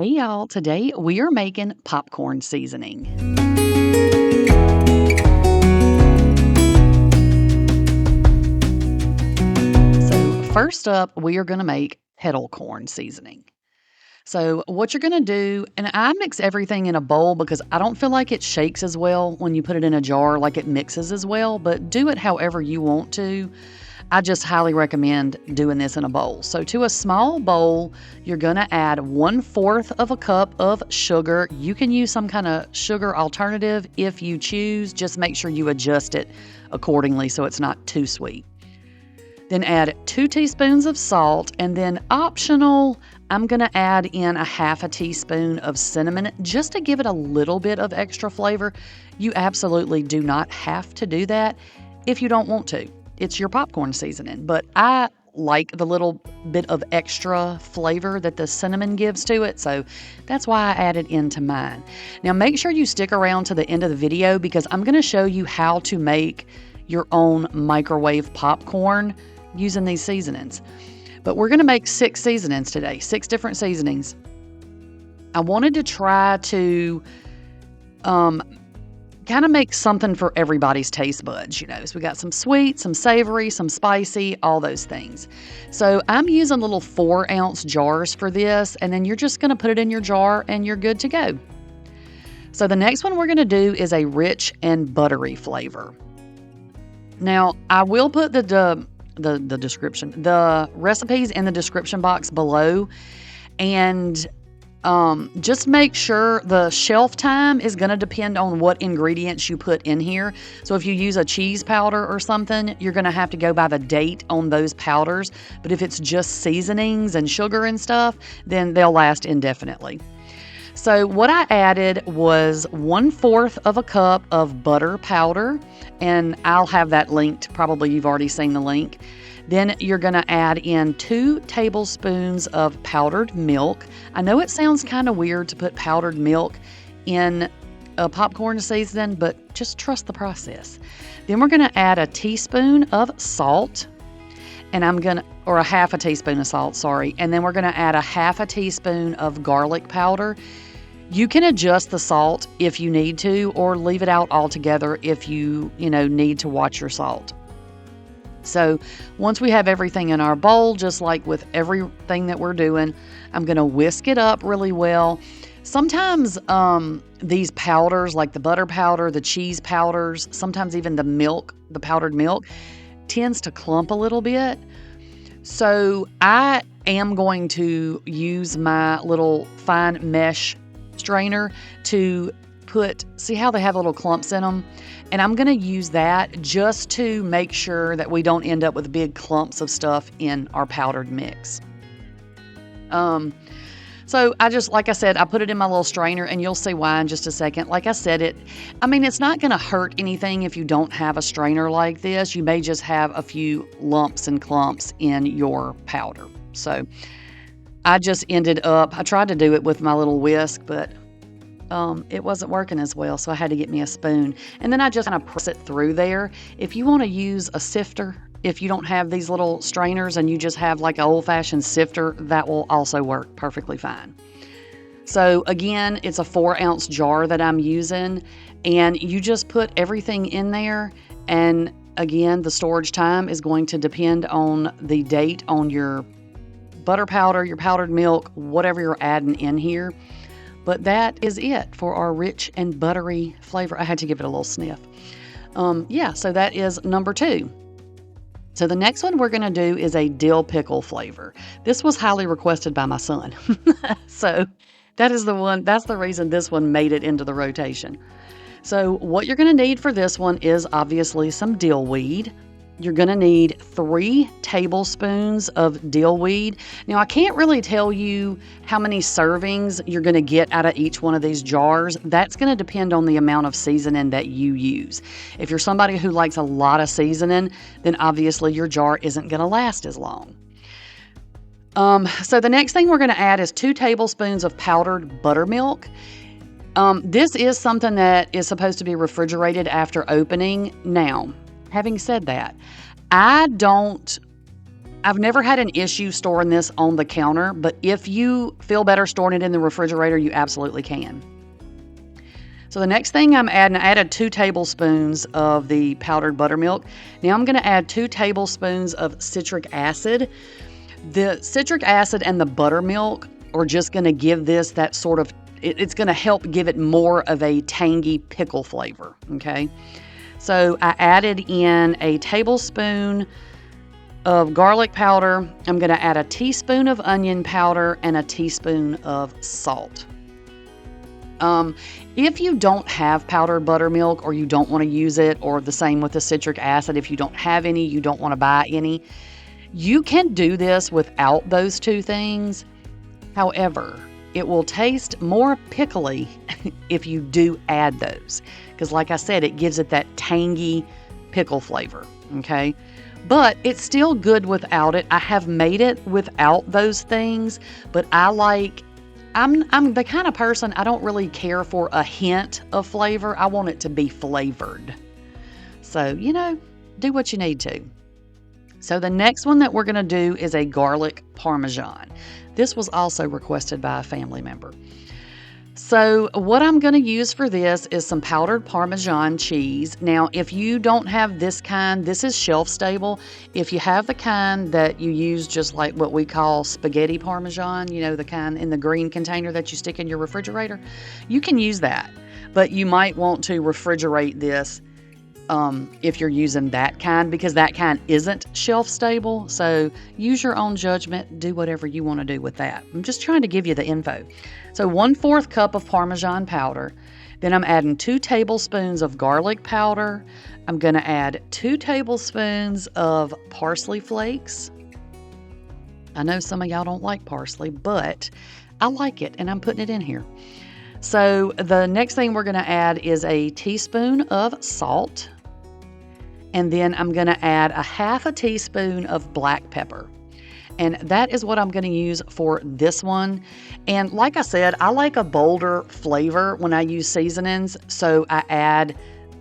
Hey y'all, today we are making popcorn seasoning. So first up, we are going to make kettle corn seasoning. So what you're going to do, and I mix everything in a bowl because I don't feel like it shakes as well when you put it in a jar, like it mixes as well, but do it however you want to. I just highly recommend doing this in a bowl. So to a small bowl, you're going to add 1/4 of a cup of sugar. You can use some kind of sugar alternative if you choose. Just make sure you adjust it accordingly so it's not too sweet. Then add 2 teaspoons of salt, and then optional, I'm going to add in a 1/2 teaspoon of cinnamon just to give it a little bit of extra flavor. You absolutely do not have to do that if you don't want to. It's your popcorn seasoning, but I like the little bit of extra flavor that the cinnamon gives to it, so that's why I added into mine. Now make sure you stick around to the end of the video because I'm going to show you how to make your own microwave popcorn using these seasonings. But we're going to make 6 seasonings today, 6 different seasonings. I wanted to try to kind of make something for everybody's taste buds, So we got some sweet, some savory, some spicy, all those things. So I'm using little 4-ounce jars for this, and then you're just going to put it in your jar and you're good to go. So the next one we're going to do is a rich and buttery flavor. Now, I will put the recipes in the description box below, and just make sure the shelf time is going to depend on what ingredients you put in here. So if you use a cheese powder or something, you're going to have to go by the date on those powders. But if it's just seasonings and sugar and stuff, then they'll last indefinitely. So what I added was 1/4 of a cup of butter powder, and I'll have that linked. Probably you've already seen the link. Then you're going to add in 2 tablespoons of powdered milk. I know it sounds kind of weird to put powdered milk in a popcorn seasoning, but just trust the process. Then we're going to add a teaspoon of salt, and or a 1/2 teaspoon of salt, sorry. And then we're going to add a 1/2 teaspoon of garlic powder. You can adjust the salt if you need to, or leave it out altogether if you need to watch your salt. So once we have everything in our bowl, just like with everything that we're doing, I'm going to whisk it up really well. Sometimes these powders, like the butter powder, the cheese powders, sometimes even the milk, the powdered milk, tends to clump a little bit. So I am going to use my little fine mesh strainer to see how they have little clumps in them? And I'm going to use that just to make sure that we don't end up with big clumps of stuff in our powdered mix. So like I said, I put it in my little strainer, and you'll see why in just a second. Like I said, it's not going to hurt anything if you don't have a strainer like this. You may just have a few lumps and clumps in your powder. So I tried to do it with my little whisk, but it wasn't working as well, so I had to get me a spoon. And then I just kind of press it through there. If you want to use a sifter, if you don't have these little strainers and you just have like an old-fashioned sifter, that will also work perfectly fine. So again, it's a 4-ounce jar that I'm using, and you just put everything in there. And again, the storage time is going to depend on the date on your butter powder, your powdered milk, whatever you're adding in here. But that is it for our rich and buttery flavor. I had to give it a little sniff. So that is number 2. So the next one we're going to do is a dill pickle flavor. This was highly requested by my son. So that's the reason this one made it into the rotation. So what you're going to need for this one is obviously some dill weed. You're going to need 3 tablespoons of dill weed. Now, I can't really tell you how many servings you're going to get out of each one of these jars. That's going to depend on the amount of seasoning that you use. If you're somebody who likes a lot of seasoning, then obviously your jar isn't going to last as long. So the next thing we're going to add is 2 tablespoons of powdered buttermilk. This is something that is supposed to be refrigerated after opening. Now, having said that, I don't I've never had an issue storing this on the counter, but if you feel better storing it in the refrigerator, you absolutely can. So the next thing I'm adding, I added 2 tablespoons of the powdered buttermilk. Now I'm going to add 2 tablespoons of citric acid. The citric acid and the buttermilk are just going to give this that sort of, it's going to help give it more of a tangy pickle flavor, okay? So I added in a tablespoon of garlic powder. I'm going to add a teaspoon of onion powder and a teaspoon of salt. If you don't have powdered buttermilk or you don't want to use it, or the same with the citric acid, if you don't have any, you don't want to buy any, you can do this without those 2 things. However, it will taste more pickly if you do add those. Because like I said, it gives it that tangy pickle flavor, okay? But it's still good without it. I have made it without those things, but I'm the kind of person, I don't really care for a hint of flavor. I want it to be flavored. So, do what you need to. So the next one that we're going to do is a garlic Parmesan. This was also requested by a family member. So what I'm going to use for this is some powdered Parmesan cheese. Now, if you don't have this kind, this is shelf stable. If you have the kind that you use just like what we call spaghetti Parmesan, the kind in the green container that you stick in your refrigerator, you can use that. But you might want to refrigerate this if you're using that kind, because that kind isn't shelf stable. So use your own judgment. Do whatever you want to do with that. I'm just trying to give you the info. So 1/4 cup of Parmesan powder. Then I'm adding 2 tablespoons of garlic powder. I'm going to add 2 tablespoons of parsley flakes. I know some of y'all don't like parsley, but I like it and I'm putting it in here. So the next thing we're going to add is a teaspoon of salt. And then I'm going to add a 1/2 teaspoon of black pepper. And that is what I'm going to use for this one. And like I said, I like a bolder flavor when I use seasonings. So I add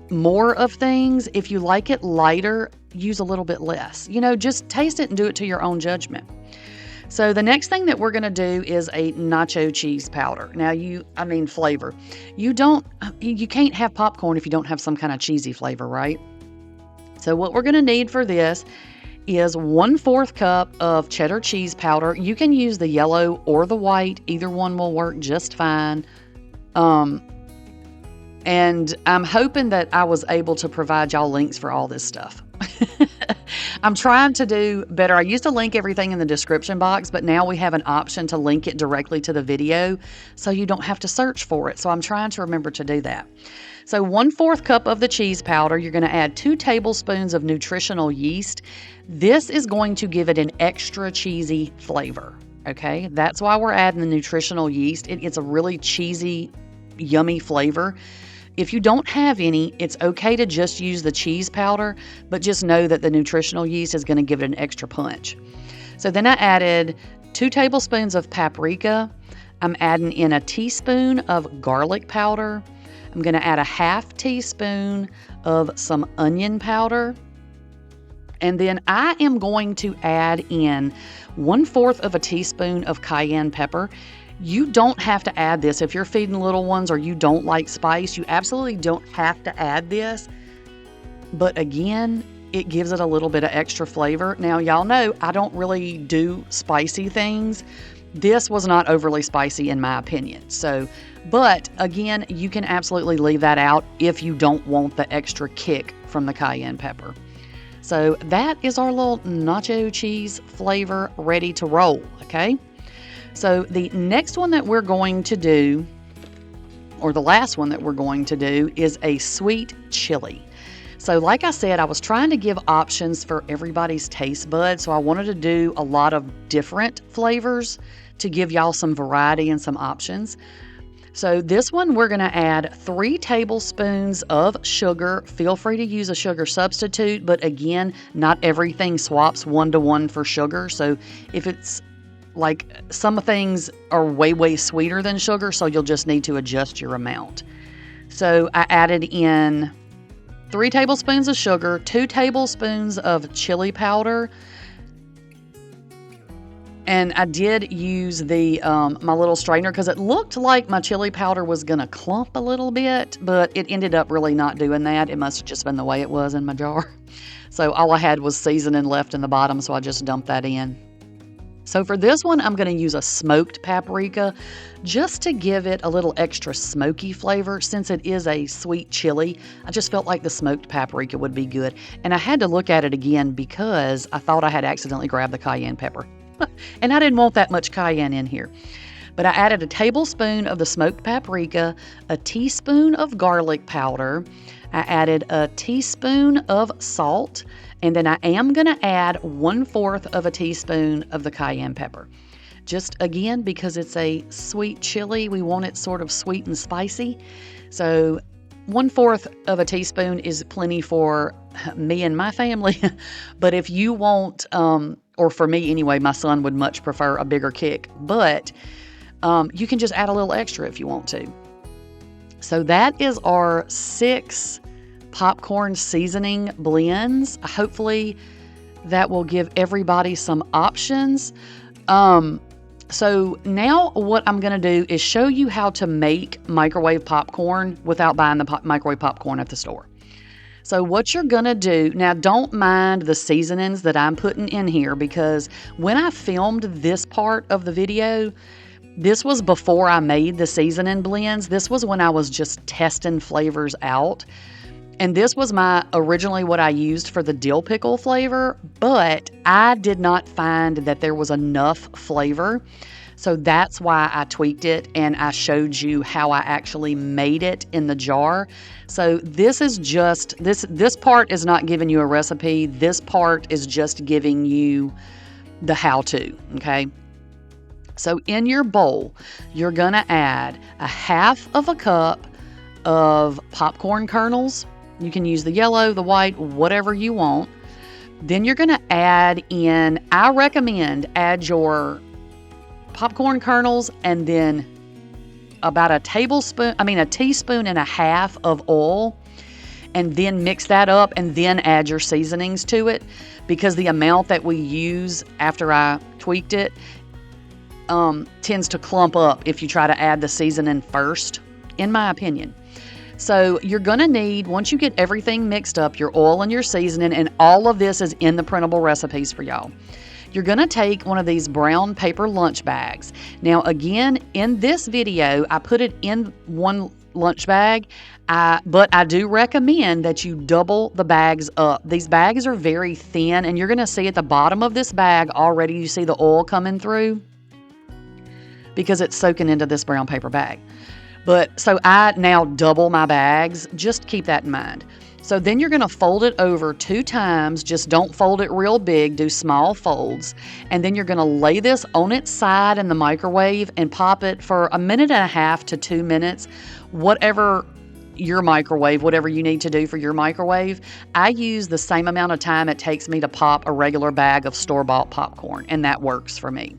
more of things. If you like it lighter, use a little bit less. Just taste it and do it to your own judgment. So the next thing that we're going to do is a nacho cheese powder. Now flavor. You can't have popcorn if you don't have some kind of cheesy flavor, right? So what we're going to need for this is 1/4 cup of cheddar cheese powder. You can use the yellow or the white. Either one will work just fine. And I'm hoping that I was able to provide y'all links for all this stuff. I'm trying to do better. I used to link everything in the description box, but now we have an option to link it directly to the video, so you don't have to search for it. So I'm trying to remember to do that. So 1/4 cup of the cheese powder, you're going to add 2 tablespoons of nutritional yeast. This is going to give it an extra cheesy flavor, okay? That's why we're adding the nutritional yeast. It's a really cheesy, yummy flavor. If you don't have any, it's okay to just use the cheese powder, but just know that the nutritional yeast is going to give it an extra punch. So then I added 2 tablespoons of paprika. I'm adding in a teaspoon of garlic powder. I'm going to add a 1/2 teaspoon of some onion powder. And then I am going to add in 1/4 of a teaspoon of cayenne pepper. You don't have to add this. If you're feeding little ones or you don't like spice, you absolutely don't have to add this. But again, it gives it a little bit of extra flavor. Now, y'all know I don't really do spicy things. This was not overly spicy in my opinion. But again, you can absolutely leave that out if you don't want the extra kick from the cayenne pepper. So that is our little nacho cheese flavor ready to roll, okay? So the next one that we're going to do, or the last one that we're going to do, is a sweet chili. So like I said, I was trying to give options for everybody's taste buds. So I wanted to do a lot of different flavors to give y'all some variety and some options. So this one, we're going to add 3 tablespoons of sugar. Feel free to use a sugar substitute, but again, not everything swaps 1-to-1 for sugar. So if it's like some things are way, way sweeter than sugar, so you'll just need to adjust your amount. So I added in 3 tablespoons of sugar, 2 tablespoons of chili powder, And I did use the my little strainer because it looked like my chili powder was going to clump a little bit, but it ended up really not doing that. It must have just been the way it was in my jar. So all I had was seasoning left in the bottom, so I just dumped that in. So for this one, I'm going to use a smoked paprika just to give it a little extra smoky flavor. Since it is a sweet chili, I just felt like the smoked paprika would be good. And I had to look at it again because I thought I had accidentally grabbed the cayenne pepper. And I didn't want that much cayenne in here. But I added a tablespoon of the smoked paprika, a teaspoon of garlic powder. I added a teaspoon of salt, and then I am going to add 1/4 of a teaspoon of the cayenne pepper. Just again, because it's a sweet chili, we want it sort of sweet and spicy. So 1/4 of a teaspoon is plenty for me and my family. But if you want, or for me anyway, my son would much prefer a bigger kick. But you can just add a little extra if you want to. So that is our 6 popcorn seasoning blends. Hopefully that will give everybody some options. So now what I'm going to do is show you how to make microwave popcorn without buying the microwave popcorn at the store. So what you're going to do, now don't mind the seasonings that I'm putting in here, because when I filmed this part of the video, this was before I made the seasoning blends. This was when I was just testing flavors out. And this was originally what I used for the dill pickle flavor, but I did not find that there was enough flavor. So that's why I tweaked it and I showed you how I actually made it in the jar. So this is just, this part is not giving you a recipe. This part is just giving you the how-to, okay? So in your bowl, you're gonna add 1/2 cup of popcorn kernels. You can use the yellow, the white, whatever you want. Then you're gonna add in, I recommend add your popcorn kernels and then about a teaspoon and a half of oil, and then mix that up and then add your seasonings to it, because the amount that we use after I tweaked it tends to clump up if you try to add the seasoning first, in my opinion. So you're gonna need, once you get everything mixed up, your oil and your seasoning, and all of this is in the printable recipes for y'all. You're gonna take one of these brown paper lunch bags. Now again, in this video, I put it in one lunch bag, but I do recommend that you double the bags up. These bags are very thin, and you're gonna see at the bottom of this bag already, you see the oil coming through because it's soaking into this brown paper bag. But so I now double my bags. Just keep that in mind. So then you're going to fold it over 2 times. Just don't fold it real big. Do small folds. And then you're going to lay this on its side in the microwave and pop it for 1.5 to 2 minutes. Whatever your microwave, whatever you need to do for your microwave. I use the same amount of time it takes me to pop a regular bag of store-bought popcorn, and that works for me.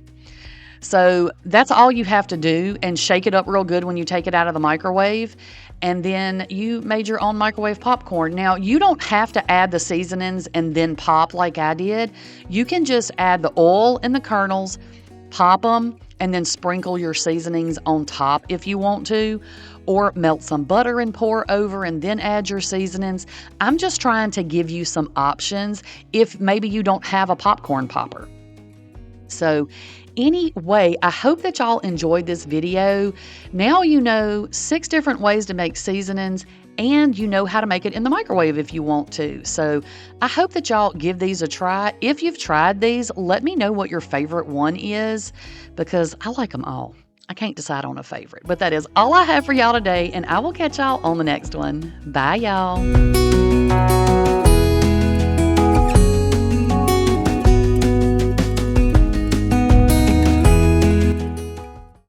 So that's all you have to do, and shake it up real good when you take it out of the microwave. And then you made your own microwave popcorn. Now, you don't have to add the seasonings and then pop like I did. You can just add the oil and the kernels, pop them, and then sprinkle your seasonings on top if you want to, or melt some butter and pour over and then add your seasonings. I'm just trying to give you some options if maybe you don't have a popcorn popper. So anyway, I hope that y'all enjoyed this video. Now you know 6 different ways to make seasonings, and you know how to make it in the microwave if you want to. So I hope that y'all give these a try. If you've tried these, let me know what your favorite one is, because I like them all. I can't decide on a favorite, but that is all I have for y'all today, and I will catch y'all on the next one. Bye, y'all.